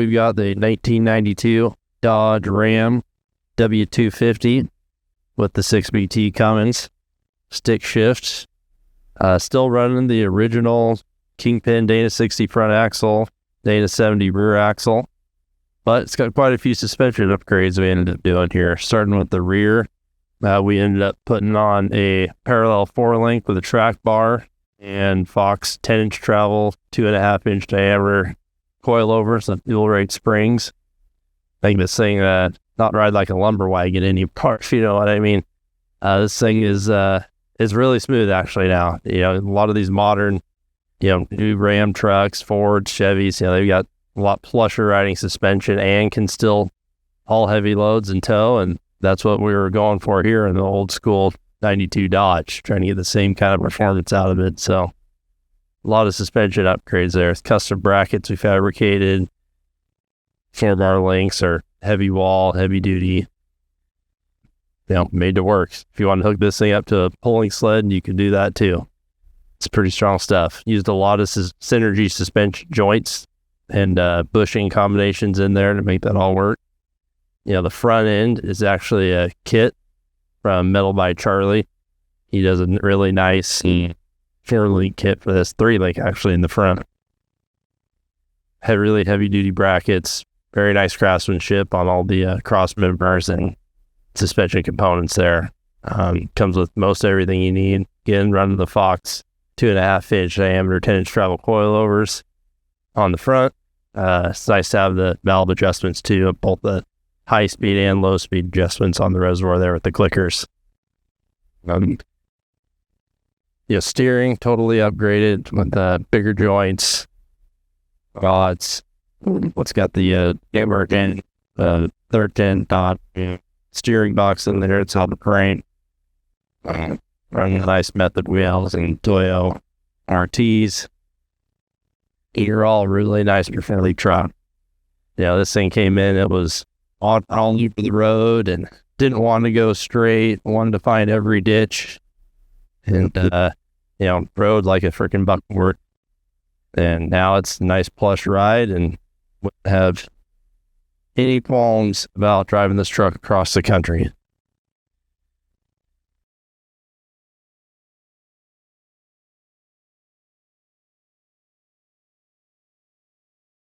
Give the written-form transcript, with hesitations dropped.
we've got the 1992 Dodge Ram W250 with the 6BT Cummins stick shifts. Still running the original Kingpin Dana 60 front axle, Dana 70 rear axle, but it's got quite a few suspension upgrades we ended up doing here. Starting with the rear, we ended up putting on a parallel 4-link with a track bar and Fox 10-inch travel, 2.5-inch diameter coilovers and dual rate springs. Make this thing not ride like a lumber wagon anymore, if you know what I mean. This thing is really smooth actually now. You know, a lot of these modern, new Ram trucks, Fords, Chevys, they've got a lot plusher riding suspension and can still haul heavy loads in tow, and that's what we were going for here in the old school 92 Dodge, trying to get the same kind of performance out of it. So a lot of suspension upgrades there. It's custom brackets we fabricated. Some of our links are heavy wall, heavy duty, made to work. If you want to hook this thing up to a pulling sled, you can do that too. It's pretty strong stuff. Used a lot of synergy suspension joints and bushing combinations in there to make that all work. The front end is actually a kit from Metal by Charlie. He does a really nice 4-link kit for this 3-link actually in the front. Had really heavy duty brackets, very nice craftsmanship on all the cross members and suspension components there. Comes with most everything you need. Again, running the Fox 2.5-inch diameter 10-inch travel coilovers on the front. It's nice to have the valve adjustments too, both the high speed and low speed adjustments on the reservoir there with the clickers. Steering totally upgraded with bigger joints. It's got the Emergent 13 dot steering box in there. It's on the crane. Running nice method wheels and Toyo RTs. You're all really nice for friendly truck. This thing came in, it was all over the road and didn't want to go straight, wanted to find every ditch and, rode like a freaking buckboard. And now it's a nice plush ride and wouldn't have any qualms about driving this truck across the country.